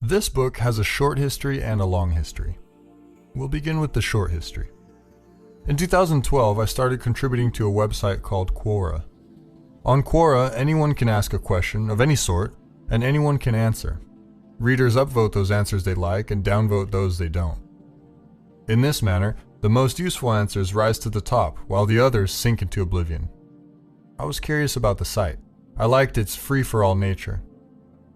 This book has a short history and a long history. We'll begin with the short history. In 2012, I started contributing to a website called Quora. On Quora, anyone can ask a question of any sort, and anyone can answer. Readers upvote those answers they like and downvote those they don't. In this manner, the most useful answers rise to the top, while the others sink into oblivion. I was curious about the site. I liked its free-for-all nature.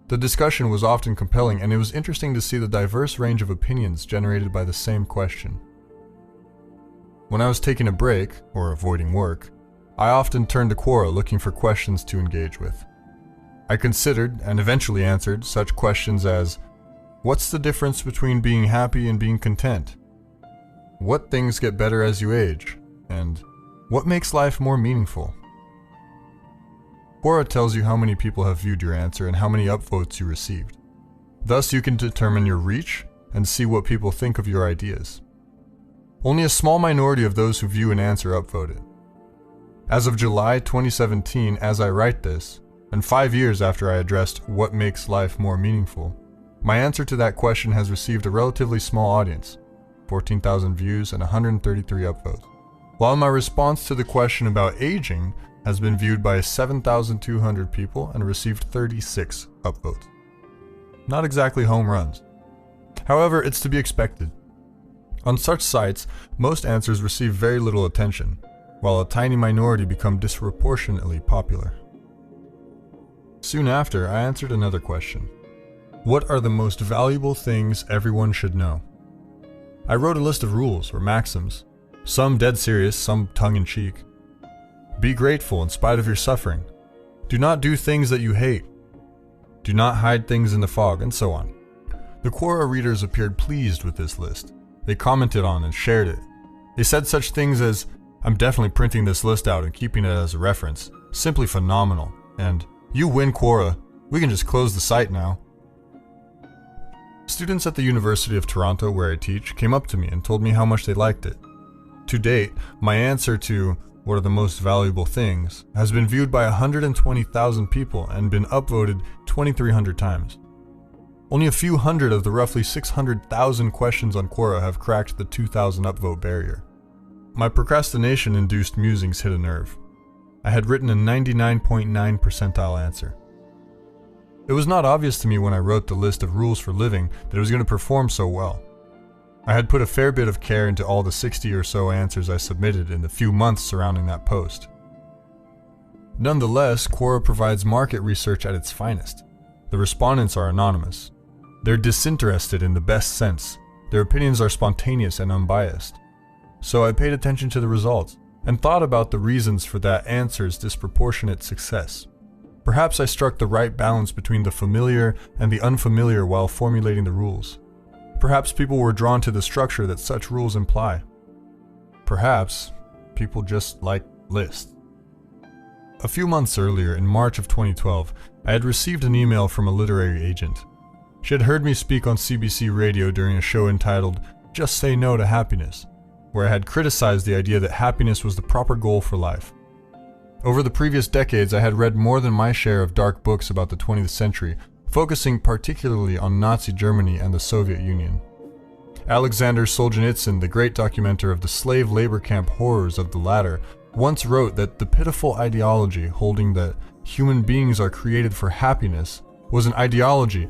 The discussion was often compelling, and it was interesting to see the diverse range of opinions generated by the same question. When I was taking a break, or avoiding work, I often turned to Quora looking for questions to engage with. I considered, and eventually answered, such questions as, what's the difference between being happy and being content? What things get better as you age? And what makes life more meaningful? Quora tells you how many people have viewed your answer and how many upvotes you received. Thus, you can determine your reach and see what people think of your ideas. Only a small minority of those who view an answer upvoted. As of July 2017, as I write this, and 5 years after I addressed what makes life more meaningful, my answer to that question has received a relatively small audience, 14,000 views and 133 upvotes, while my response to the question about aging has been viewed by 7,200 people and received 36 upvotes. Not exactly home runs. However, it's to be expected. On such sites, most answers receive very little attention, while a tiny minority become disproportionately popular. Soon after, I answered another question. What are the most valuable things everyone should know? I wrote a list of rules or maxims, some dead serious, some tongue-in-cheek. Be grateful in spite of your suffering. Do not do things that you hate. Do not hide things in the fog, and so on. The Quora readers appeared pleased with this list. They commented on and shared it. They said such things as, I'm definitely printing this list out and keeping it as a reference. Simply phenomenal. And, you win Quora. We can just close the site now. Students at the University of Toronto, where I teach, came up to me and told me how much they liked it. To date, my answer to what are the most valuable things has been viewed by 120,000 people and been upvoted 2,300 times. Only a few hundred of the roughly 600,000 questions on Quora have cracked the 2,000 upvote barrier. My procrastination-induced musings hit a nerve. I had written a 99.9 percentile answer. It was not obvious to me when I wrote the list of rules for living that it was going to perform so well. I had put a fair bit of care into all the 60 or so answers I submitted in the few months surrounding that post. Nonetheless, Quora provides market research at its finest. The respondents are anonymous. They're disinterested in the best sense. Their opinions are spontaneous and unbiased. So I paid attention to the results and thought about the reasons for that answer's disproportionate success. Perhaps I struck the right balance between the familiar and the unfamiliar while formulating the rules. Perhaps people were drawn to the structure that such rules imply. Perhaps people just like lists. A few months earlier, in March of 2012, I had received an email from a literary agent. She had heard me speak on CBC radio during a show entitled Just Say No to Happiness, where I had criticized the idea that happiness was the proper goal for life. Over the previous decades, I had read more than my share of dark books about the 20th century, focusing particularly on Nazi Germany and the Soviet Union. Alexander Solzhenitsyn, the great documenter of the slave labor camp horrors of the latter, once wrote that the pitiful ideology holding that human beings are created for happiness was an ideology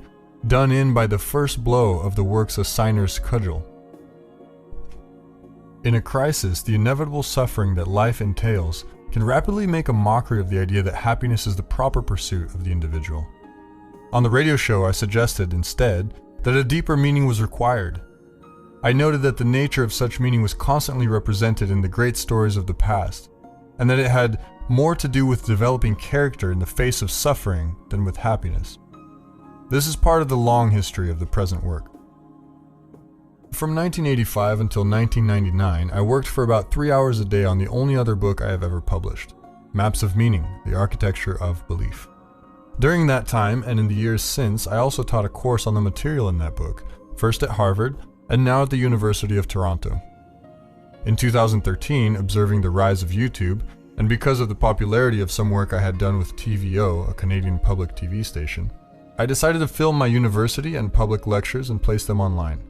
done in by the first blow of the work's assigner's cudgel. In a crisis, the inevitable suffering that life entails can rapidly make a mockery of the idea that happiness is the proper pursuit of the individual. On the radio show, I suggested, instead, that a deeper meaning was required. I noted that the nature of such meaning was constantly represented in the great stories of the past, and that it had more to do with developing character in the face of suffering than with happiness. This is part of the long history of the present work. From 1985 until 1999, I worked for about 3 hours a day on the only other book I have ever published, Maps of Meaning, The Architecture of Belief. During that time, and in the years since, I also taught a course on the material in that book, first at Harvard, and now at the University of Toronto. In 2013, observing the rise of YouTube, and because of the popularity of some work I had done with TVO, a Canadian public TV station, I decided to film my university and public lectures and place them online.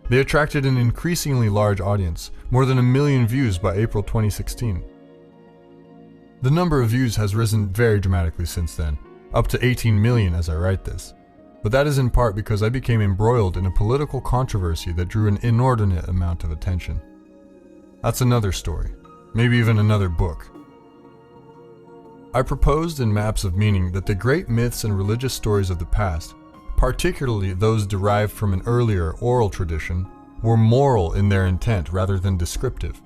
They attracted an increasingly large audience, more than 1 million views by April 2016. The number of views has risen very dramatically since then, up to 18 million as I write this. But that is in part because I became embroiled in a political controversy that drew an inordinate amount of attention. That's another story, maybe even another book. I proposed in Maps of Meaning that the great myths and religious stories of the past, particularly those derived from an earlier oral tradition, were moral in their intent rather than descriptive.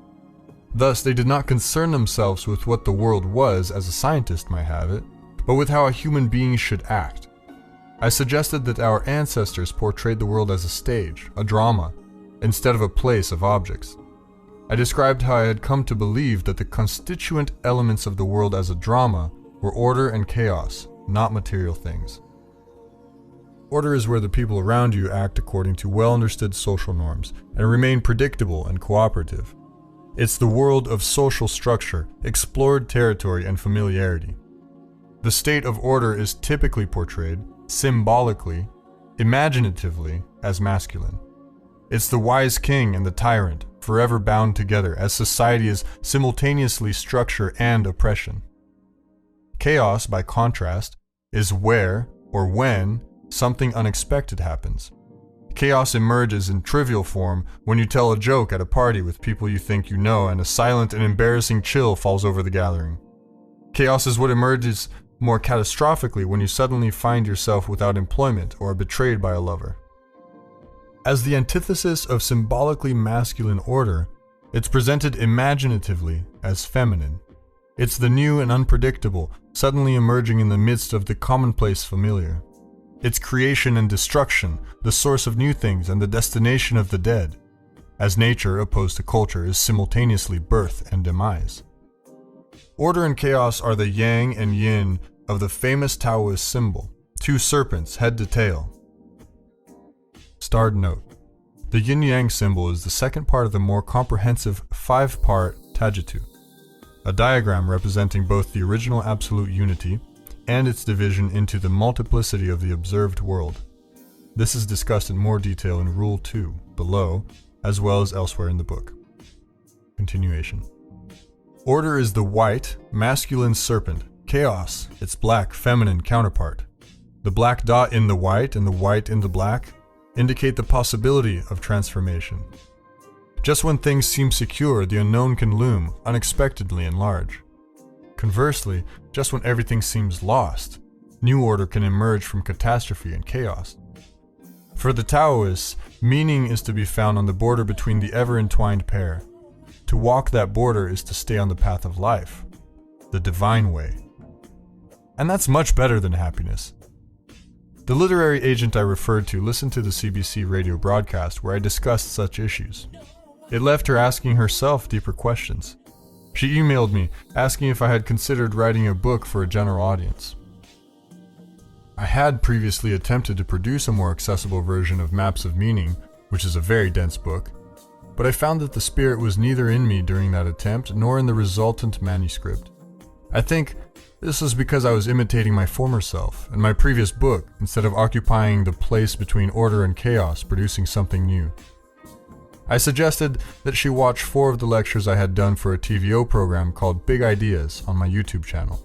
Thus, they did not concern themselves with what the world was as a scientist might have it, but with how a human being should act. I suggested that our ancestors portrayed the world as a stage, a drama, instead of a place of objects. I described how I had come to believe that the constituent elements of the world as a drama were order and chaos, not material things. Order is where the people around you act according to well-understood social norms and remain predictable and cooperative. It's the world of social structure, explored territory, and familiarity. The state of order is typically portrayed, symbolically, imaginatively, as masculine. It's the wise king and the tyrant, forever bound together, as society is simultaneously structure and oppression. Chaos, by contrast, is where, or when, something unexpected happens. Chaos emerges in trivial form when you tell a joke at a party with people you think you know and a silent and embarrassing chill falls over the gathering. Chaos is what emerges more catastrophically when you suddenly find yourself without employment or betrayed by a lover. As the antithesis of symbolically masculine order, it's presented imaginatively as feminine. It's the new and unpredictable, suddenly emerging in the midst of the commonplace familiar. It's creation and destruction, the source of new things and the destination of the dead, as nature opposed to culture is simultaneously birth and demise. Order and chaos are the yang and yin of the famous Taoist symbol, two serpents head to tail. Starred note: the yin-yang symbol is the second part of the more comprehensive 5-part Tajitu, a diagram representing both the original absolute unity and its division into the multiplicity of the observed world. This is discussed in more detail in Rule 2, below, as well as elsewhere in the book. Continuation. Order is the white, masculine serpent. Chaos, its black, feminine counterpart. The black dot in the white and the white in the black indicate the possibility of transformation. Just when things seem secure, the unknown can loom, unexpectedly and large. Conversely, just when everything seems lost, new order can emerge from catastrophe and chaos. For the Taoists, meaning is to be found on the border between the ever-entwined pair. To walk that border is to stay on the path of life, the divine way. And that's much better than happiness. The literary agent I referred to listened to the CBC radio broadcast where I discussed such issues. It left her asking herself deeper questions. She emailed me, asking if I had considered writing a book for a general audience. I had previously attempted to produce a more accessible version of Maps of Meaning, which is a very dense book, but I found that the spirit was neither in me during that attempt nor in the resultant manuscript. I think this was because I was imitating my former self and my previous book instead of occupying the place between order and chaos, producing something new. I suggested that she watch 4 of the lectures I had done for a TVO program called Big Ideas on my YouTube channel.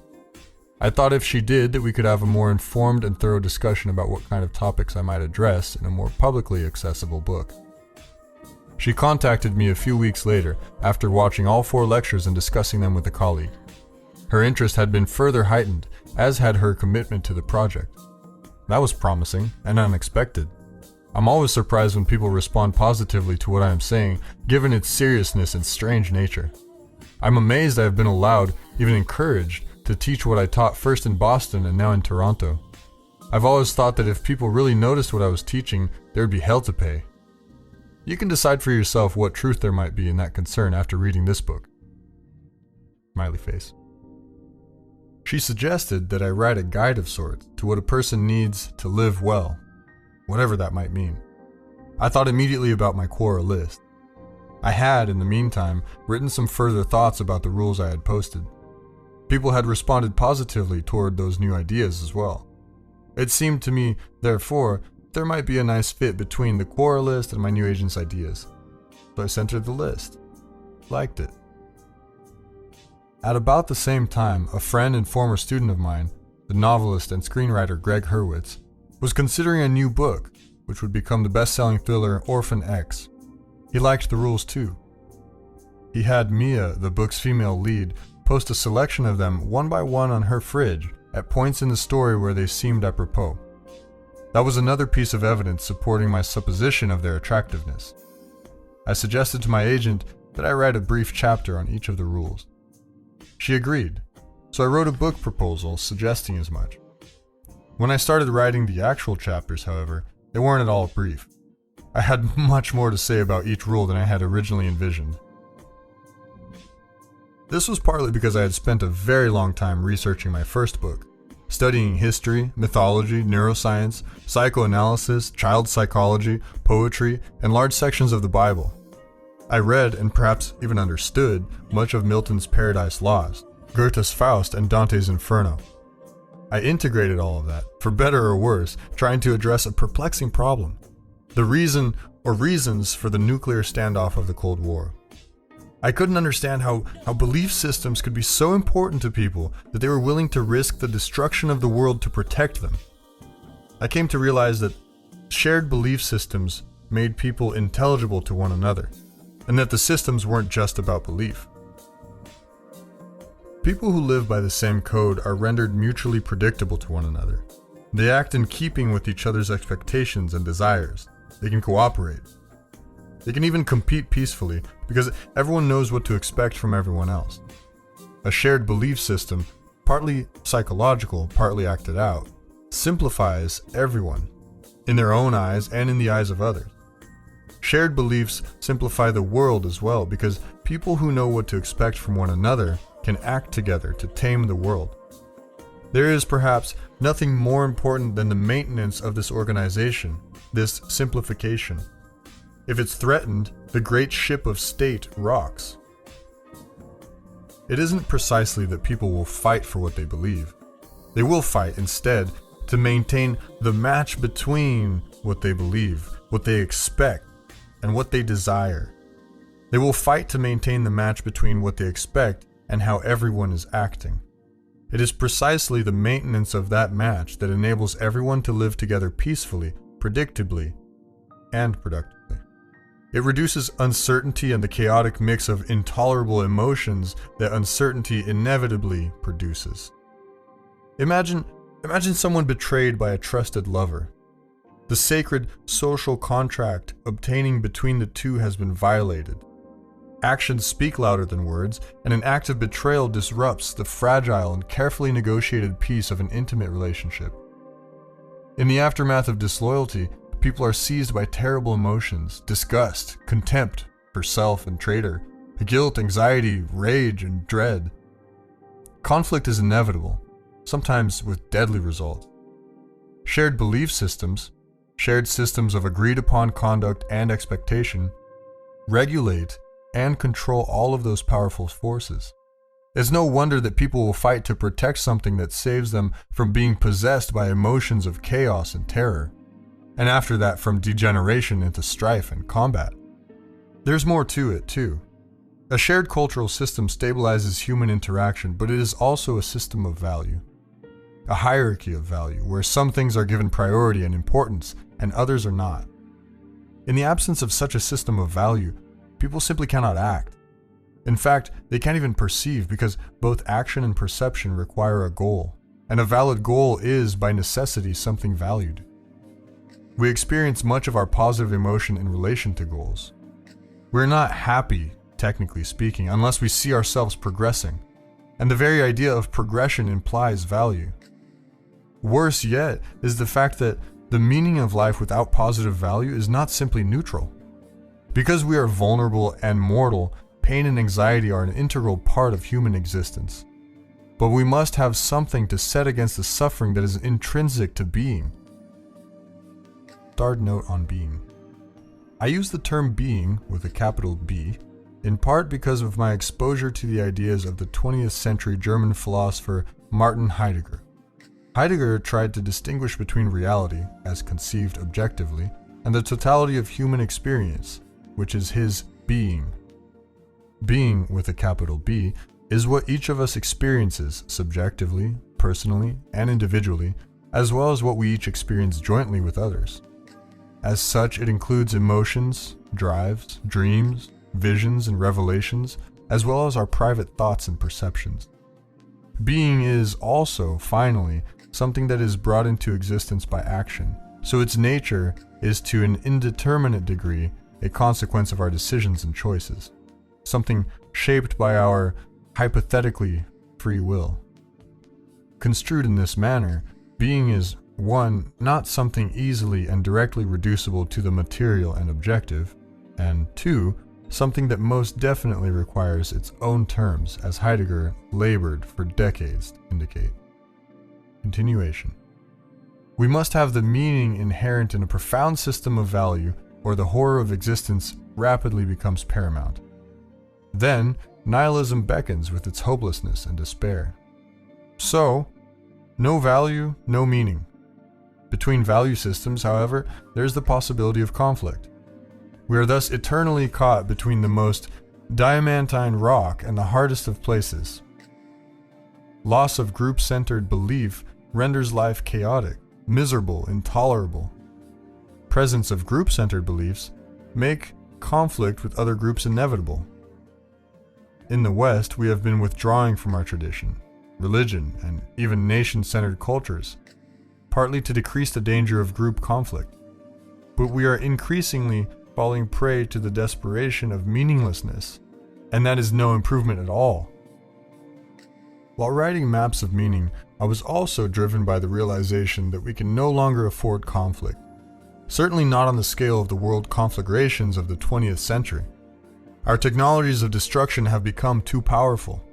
I thought if she did that we could have a more informed and thorough discussion about what kind of topics I might address in a more publicly accessible book. She contacted me a few weeks later after watching all 4 lectures and discussing them with a colleague. Her interest had been further heightened, as had her commitment to the project. That was promising and unexpected. I'm always surprised when people respond positively to what I am saying, given its seriousness and strange nature. I'm amazed I have been allowed, even encouraged, to teach what I taught first in Boston and now in Toronto. I've always thought that if people really noticed what I was teaching, there would be hell to pay. You can decide for yourself what truth there might be in that concern after reading this book. Smiley face. She suggested that I write a guide of sorts to what a person needs to live well, whatever that might mean. I thought immediately about my Quora list. I had, in the meantime, written some further thoughts about the rules I had posted. People had responded positively toward those new ideas as well. It seemed to me, therefore, there might be a nice fit between the Quora list and my new agent's ideas. So I sent her the list. Liked it. At about the same time, a friend and former student of mine, the novelist and screenwriter Greg Hurwitz, was considering a new book, which would become the best-selling thriller Orphan X. He liked the rules too. He had Mia, the book's female lead, post a selection of them one by one on her fridge at points in the story where they seemed apropos. That was another piece of evidence supporting my supposition of their attractiveness. I suggested to my agent that I write a brief chapter on each of the rules. She agreed, so I wrote a book proposal suggesting as much. When I started writing the actual chapters, however, they weren't at all brief. I had much more to say about each rule than I had originally envisioned. This was partly because I had spent a very long time researching my first book, studying history, mythology, neuroscience, psychoanalysis, child psychology, poetry, and large sections of the Bible. I read, and perhaps even understood, much of Milton's Paradise Lost, Goethe's Faust, and Dante's Inferno. I integrated all of that, for better or worse, trying to address a perplexing problem: the reason or reasons for the nuclear standoff of the Cold War. I couldn't understand how belief systems could be so important to people that they were willing to risk the destruction of the world to protect them. I came to realize that shared belief systems made people intelligible to one another, and that the systems weren't just about belief. People who live by the same code are rendered mutually predictable to one another. They act in keeping with each other's expectations and desires. They can cooperate. They can even compete peacefully because everyone knows what to expect from everyone else. A shared belief system, partly psychological, partly acted out, simplifies everyone, in their own eyes and in the eyes of others. Shared beliefs simplify the world as well because people who know what to expect from one another can act together to tame the world. There is perhaps nothing more important than the maintenance of this organization, this simplification. If it's threatened, the great ship of state rocks. It isn't precisely that people will fight for what they believe. They will fight instead to maintain the match between what they believe, what they expect, and what they desire. They will fight to maintain the match between what they expect and how everyone is acting. It is precisely the maintenance of that match that enables everyone to live together peacefully, predictably, and productively. It reduces uncertainty and the chaotic mix of intolerable emotions that uncertainty inevitably produces. Imagine someone betrayed by a trusted lover. The sacred social contract obtaining between the two has been violated. Actions speak louder than words, and an act of betrayal disrupts the fragile and carefully negotiated peace of an intimate relationship. In the aftermath of disloyalty, people are seized by terrible emotions: disgust, contempt for self and traitor, guilt, anxiety, rage, and dread. Conflict is inevitable, sometimes with deadly results. Shared belief systems, shared systems of agreed upon conduct and expectation, regulate and control all of those powerful forces. It's no wonder that people will fight to protect something that saves them from being possessed by emotions of chaos and terror, and after that from degeneration into strife and combat. There's more to it, too. A shared cultural system stabilizes human interaction, but it is also a system of value. A hierarchy of value, where some things are given priority and importance, and others are not. In the absence of such a system of value, people simply cannot act. In fact, they can't even perceive because both action and perception require a goal, and a valid goal is, by necessity, something valued. We experience much of our positive emotion in relation to goals. We're not happy, technically speaking, unless we see ourselves progressing, and the very idea of progression implies value. Worse yet is the fact that the meaning of life without positive value is not simply neutral. Because we are vulnerable and mortal, pain and anxiety are an integral part of human existence. But we must have something to set against the suffering that is intrinsic to being. Starred note on being. I use the term being with a capital B, in part because of my exposure to the ideas of the 20th century German philosopher Martin Heidegger. Heidegger tried to distinguish between reality, as conceived objectively, and the totality of human experience, which is his being. Being, with a capital B, is what each of us experiences subjectively, personally, and individually, as well as what we each experience jointly with others. As such, it includes emotions, drives, dreams, visions, and revelations, as well as our private thoughts and perceptions. Being is also, finally, something that is brought into existence by action, so its nature is to an indeterminate degree a consequence of our decisions and choices, something shaped by our, hypothetically, free will. Construed in this manner, being is, 1, not something easily and directly reducible to the material and objective, and 2, something that most definitely requires its own terms, as Heidegger labored for decades to indicate. Continuation. We must have the meaning inherent in a profound system of value, or the horror of existence rapidly becomes paramount. Then, nihilism beckons with its hopelessness and despair. So, no value, no meaning. Between value systems, however, there is the possibility of conflict. We are thus eternally caught between the most diamantine rock and the hardest of places. Loss of group-centered belief renders life chaotic, miserable, intolerable. Presence of group-centered beliefs make conflict with other groups inevitable. In the West, we have been withdrawing from our tradition, religion, and even nation-centered cultures, partly to decrease the danger of group conflict. But we are increasingly falling prey to the desperation of meaninglessness, and that is no improvement at all. While writing maps of meaning, I was also driven by the realization that we can no longer afford conflict, certainly not on the scale of the world conflagrations of the 20th century. Our technologies of destruction have become too powerful.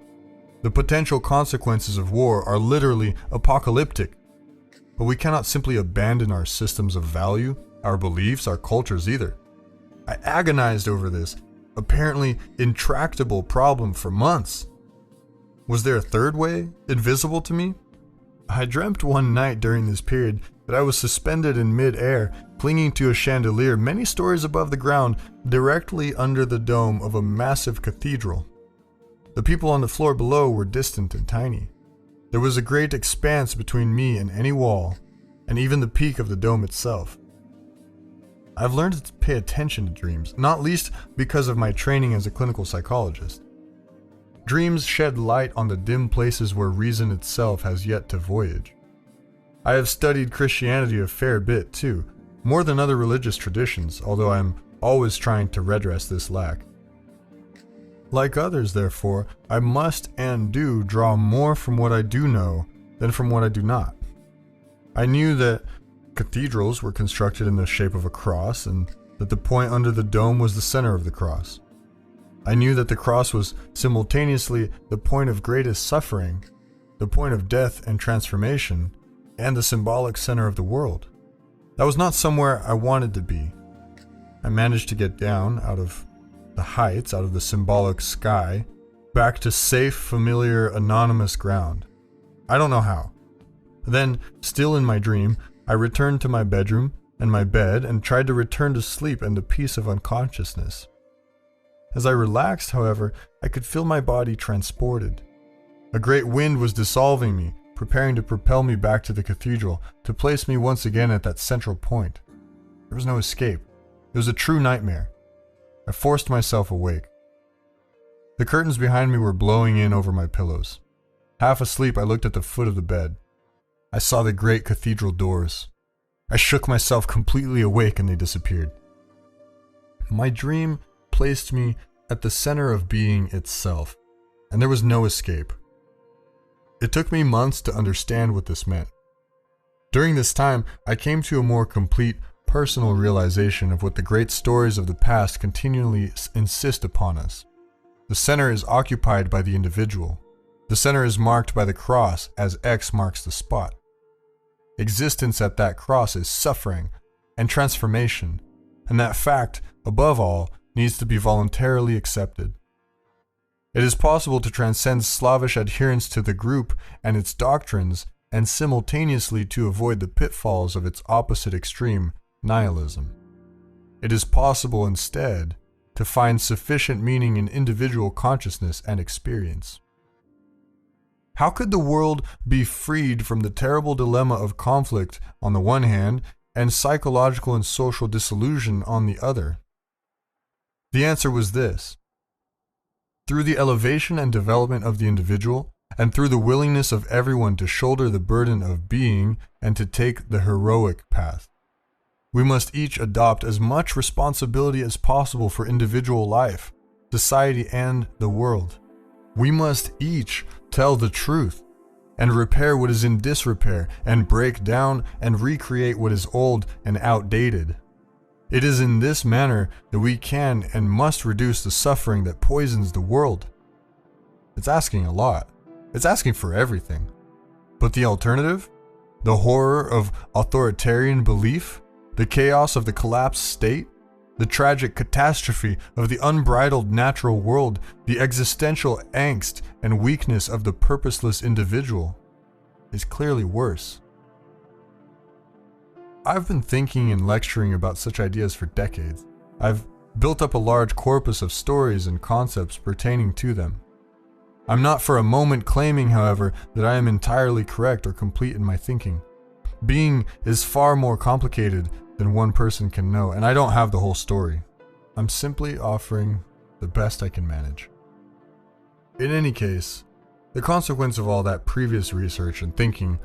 The potential consequences of war are literally apocalyptic, but we cannot simply abandon our systems of value, our beliefs, our cultures either. I agonized over this, apparently intractable problem for months. Was there a third way, invisible to me? I dreamt one night during this period that I was suspended in mid-air, clinging to a chandelier many stories above the ground, directly under the dome of a massive cathedral. The people on the floor below were distant and tiny. There was a great expanse between me and any wall, and even the peak of the dome itself. I've learned to pay attention to dreams, not least because of my training as a clinical psychologist. Dreams shed light on the dim places where reason itself has yet to voyage. I have studied Christianity a fair bit too, more than other religious traditions, although I'm always trying to redress this lack. Like others, therefore, I must and do draw more from what I do know than from what I do not. I knew that cathedrals were constructed in the shape of a cross, and that the point under the dome was the center of the cross. I knew that the cross was simultaneously the point of greatest suffering, the point of death and transformation, and the symbolic center of the world. That was not somewhere I wanted to be. I managed to get down out of the heights, out of the symbolic sky, back to safe, familiar, anonymous ground. I don't know how. Then, still in my dream, I returned to my bedroom and my bed and tried to return to sleep and the peace of unconsciousness. As I relaxed, however, I could feel my body transported. A great wind was dissolving me, preparing to propel me back to the cathedral, to place me once again at that central point. There was no escape. It was a true nightmare. I forced myself awake. The curtains behind me were blowing in over my pillows. Half asleep, I looked at the foot of the bed. I saw the great cathedral doors. I shook myself completely awake and they disappeared. My dream placed me at the center of being itself, and there was no escape. It took me months to understand what this meant. During this time, I came to a more complete personal realization of what the great stories of the past continually insist upon us. The center is occupied by the individual. The center is marked by the cross as X marks the spot. Existence at that cross is suffering and transformation, and that fact, above all, needs to be voluntarily accepted. It is possible to transcend slavish adherence to the group and its doctrines and simultaneously to avoid the pitfalls of its opposite extreme, nihilism. It is possible instead to find sufficient meaning in individual consciousness and experience. How could the world be freed from the terrible dilemma of conflict on the one hand and psychological and social disillusion on the other? The answer was this: through the elevation and development of the individual, and through the willingness of everyone to shoulder the burden of being and to take the heroic path. We must each adopt as much responsibility as possible for individual life, society, and the world. We must each tell the truth and repair what is in disrepair and break down and recreate what is old and outdated. It is in this manner that we can and must reduce the suffering that poisons the world. It's asking a lot. It's asking for everything. But the alternative? The horror of authoritarian belief? The chaos of the collapsed state? The tragic catastrophe of the unbridled natural world? The existential angst and weakness of the purposeless individual? Is clearly worse. I've been thinking and lecturing about such ideas for decades. I've built up a large corpus of stories and concepts pertaining to them. I'm not for a moment claiming, however, that I am entirely correct or complete in my thinking. Being is far more complicated than one person can know, and I don't have the whole story. I'm simply offering the best I can manage. In any case, the consequence of all that previous research and thinking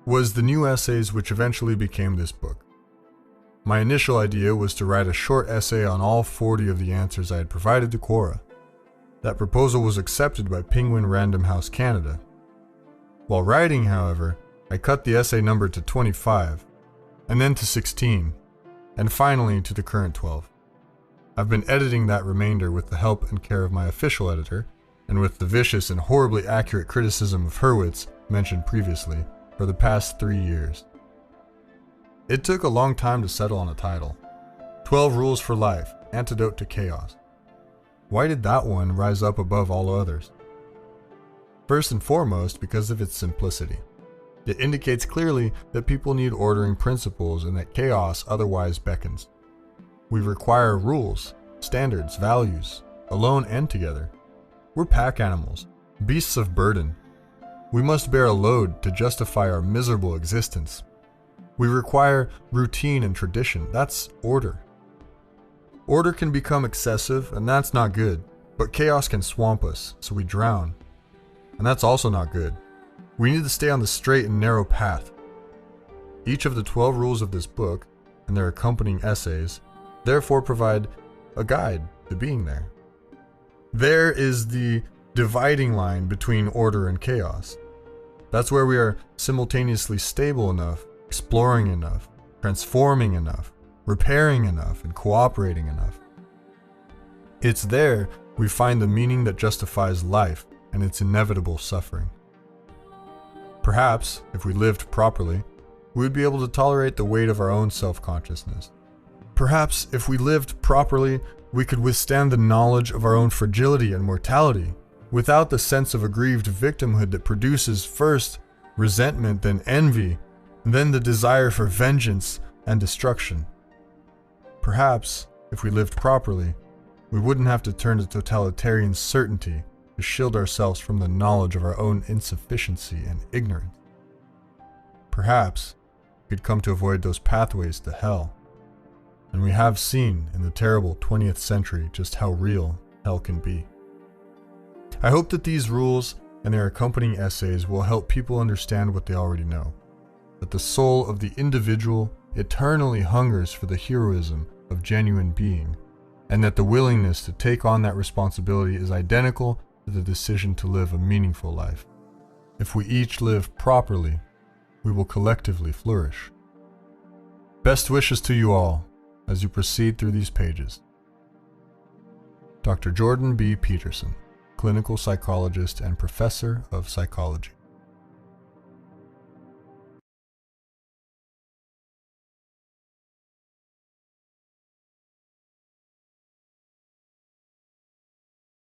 was the new essays which eventually became this book. My initial idea was to write a short essay on all 40 of the answers I had provided to Quora. That proposal was accepted by Penguin Random House Canada. While writing, however, I cut the essay number to 25, and then to 16, and finally to the current 12. I've been editing that remainder with the help and care of my official editor, and with the vicious and horribly accurate criticism of Hurwitz mentioned previously, for the past 3 years. It took a long time to settle on a title. 12 Rules for Life, Antidote to Chaos. Why did that one rise up above all others? First and foremost, because of its simplicity. It indicates clearly that people need ordering principles and that chaos otherwise beckons. We require rules, standards, values, alone and together. We're pack animals, beasts of burden. We must bear a load to justify our miserable existence. We require routine and tradition. That's order. Order can become excessive, and that's not good. But chaos can swamp us, so we drown. And that's also not good. We need to stay on the straight and narrow path. Each of the 12 rules of this book, and their accompanying essays, therefore provide a guide to being there. There is the dividing line between order and chaos. That's where we are simultaneously stable enough, exploring enough, transforming enough, repairing enough, and cooperating enough. It's there we find the meaning that justifies life and its inevitable suffering. Perhaps, if we lived properly, we would be able to tolerate the weight of our own self-consciousness. Perhaps, if we lived properly, we could withstand the knowledge of our own fragility and mortality, without the sense of aggrieved victimhood that produces first resentment, then envy, then the desire for vengeance and destruction. Perhaps, if we lived properly, we wouldn't have to turn to totalitarian certainty to shield ourselves from the knowledge of our own insufficiency and ignorance. Perhaps, we could come to avoid those pathways to hell. And we have seen in the terrible 20th century just how real hell can be. I hope that these rules and their accompanying essays will help people understand what they already know, that the soul of the individual eternally hungers for the heroism of genuine being, and that the willingness to take on that responsibility is identical to the decision to live a meaningful life. If we each live properly, we will collectively flourish. Best wishes to you all as you proceed through these pages. Dr. Jordan B. Peterson, clinical psychologist and professor of psychology.